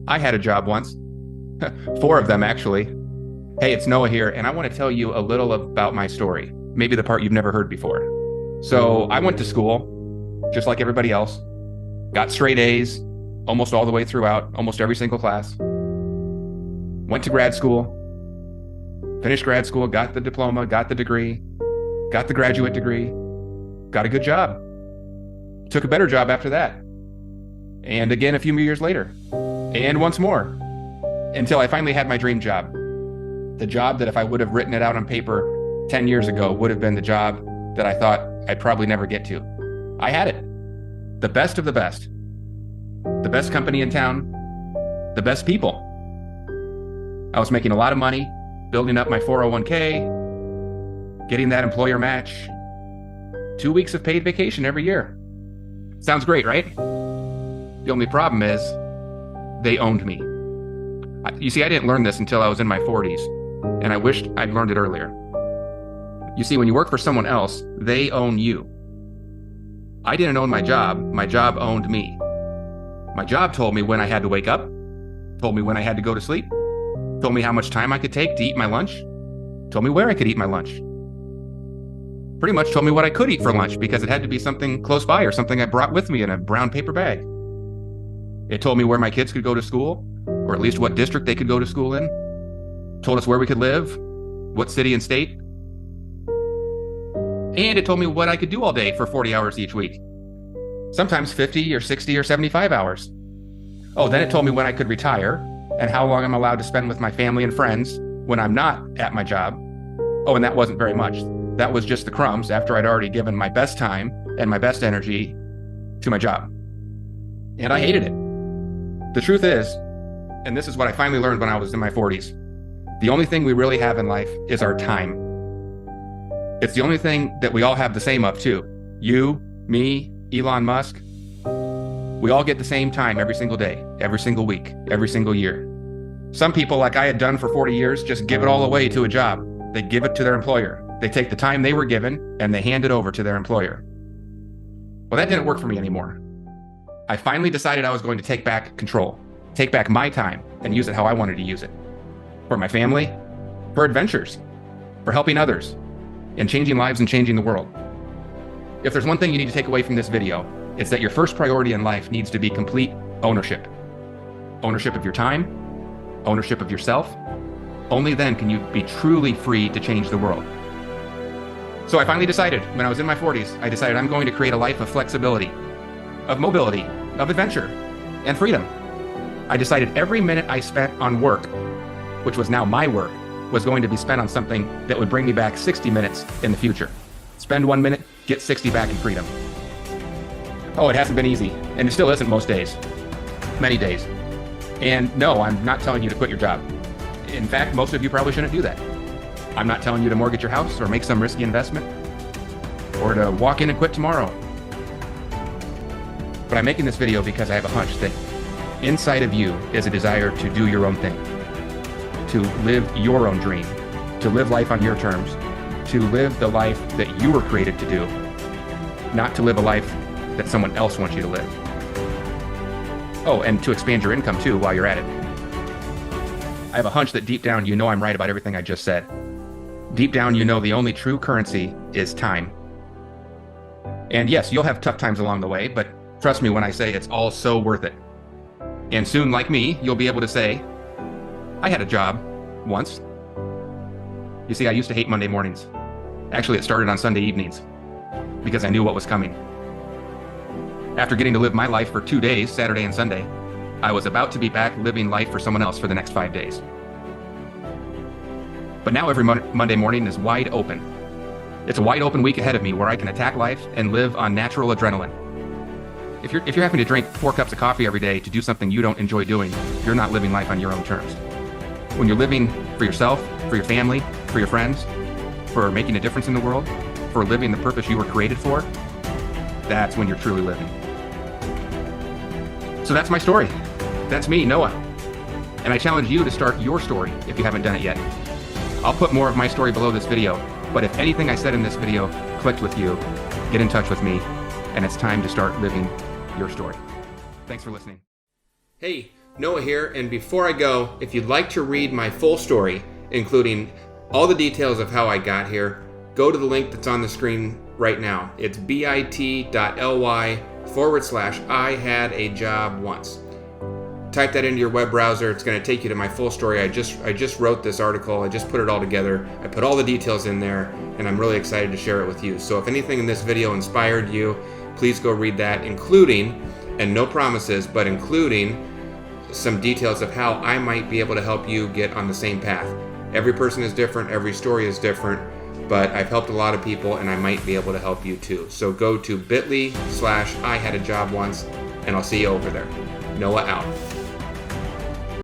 I had a job once, four of them actually. Hey, it's Noah here, and I want to tell you a little about my story, maybe the part you've never heard before. So I went to school, just like everybody else, got straight A's almost all the way throughout, almost every single class. Went to grad school, finished grad school, got the diploma, got the degree, got the graduate degree, got a good job. Took a better job after that. And again a few years later. And once more. Until I finally had my dream job. The job that if I would have written it out on paper 10 years ago would have been the job that I thought I'd probably never get to. I had it. The best of the best. The best company in town. The best people. I was making a lot of money, building up my 401k, getting that employer match, 2 weeks of paid vacation every year. Sounds great, right? The only problem is they owned me. You see, I didn't learn this until I was in my 40s, and I wished I'd learned it earlier. You see, when you work for someone else, they own you. I didn't own my job owned me. My job told me when I had to wake up, told me when I had to go to sleep, told me how much time I could take to eat my lunch, told me where I could eat my lunch. Pretty much told me what I could eat for lunch because it had to be something close by or something I brought with me in a brown paper bag. It told me where my kids could go to school, or at least what district they could go to school in. Told us where we could live, what city and state. And it told me what I could do all day for 40 hours each week. Sometimes 50 or 60 or 75 hours. Oh, then it told me when I could retire and how long I'm allowed to spend with my family and friends when I'm not at my job. Oh, and that wasn't very much. That was just the crumbs after I'd already given my best time and my best energy to my job. And I hated it. The truth is, and this is what I finally learned when I was in my 40s, the only thing we really have in life is our time. It's the only thing that we all have the same of too. You, me, Elon Musk, we all get the same time every single day, every single week, every single year. Some people, like I had done for 40 years, just give it all away to a job. They give it to their employer. They take the time they were given and they hand it over to their employer. Well, that didn't work for me anymore. I finally decided I was going to take back control, take back my time and use it how I wanted to use it. For my family, for adventures, for helping others, and changing lives and changing the world. If there's one thing you need to take away from this video, it's that your first priority in life needs to be complete ownership. Ownership of your time, ownership of yourself. Only then can you be truly free to change the world. So I finally decided, when I was in my 40s, I decided I'm going to create a life of flexibility, of mobility, of adventure, and freedom. I decided every minute I spent on work, which was now my work, was going to be spent on something that would bring me back 60 minutes in the future. Spend 1 minute, get 60 back in freedom. Oh, it hasn't been easy, and it still isn't most days. Many days. And no, I'm not telling you to quit your job. In fact, most of you probably shouldn't do that. I'm not telling you to mortgage your house or make some risky investment or to walk in and quit tomorrow. But I'm making this video because I have a hunch that inside of you is a desire to do your own thing, to live your own dream, to live life on your terms, to live the life that you were created to do, not to live a life that someone else wants you to live. Oh, and to expand your income too while you're at it. I have a hunch that deep down you know I'm right about everything I just said. Deep down you know the only true currency is time. And yes, you'll have tough times along the way, but trust me when I say it's all so worth it. And soon, like me, you'll be able to say, I had a job once. You see, I used to hate Monday mornings. Actually, it started on Sunday evenings because I knew what was coming. After getting to live my life for 2 days, Saturday and Sunday, I was about to be back living life for someone else for the next 5 days. But now every Monday morning is wide open. It's a wide open week ahead of me where I can attack life and live on natural adrenaline. If you're having to drink 4 cups of coffee every day to do something you don't enjoy doing, you're not living life on your own terms. When you're living for yourself, for your family, for your friends, for making a difference in the world, for living the purpose you were created for, that's when you're truly living. So that's my story. That's me, Noah. And I challenge you to start your story if you haven't done it yet. I'll put more of my story below this video, but if anything I said in this video clicked with you, get in touch with me, and it's time to start living your story. Thanks for listening. Hey, Noah here, and before I go, if you'd like to read my full story, including all the details of how I got here, go to the link that's on the screen right now. It's bit.ly/I had a job once. Type that into your web browser. It's going to take you to my full story. I just wrote this article. I just put it all together. I put all the details in there, and I'm really excited to share it with you. So if anything in this video inspired you, please go read that, including, and no promises, but including some details of how I might be able to help you get on the same path. Every person is different. Every story is different, but I've helped a lot of people, and I might be able to help you too. So go to bit.ly/I had a job once, and I'll see you over there. Noah out.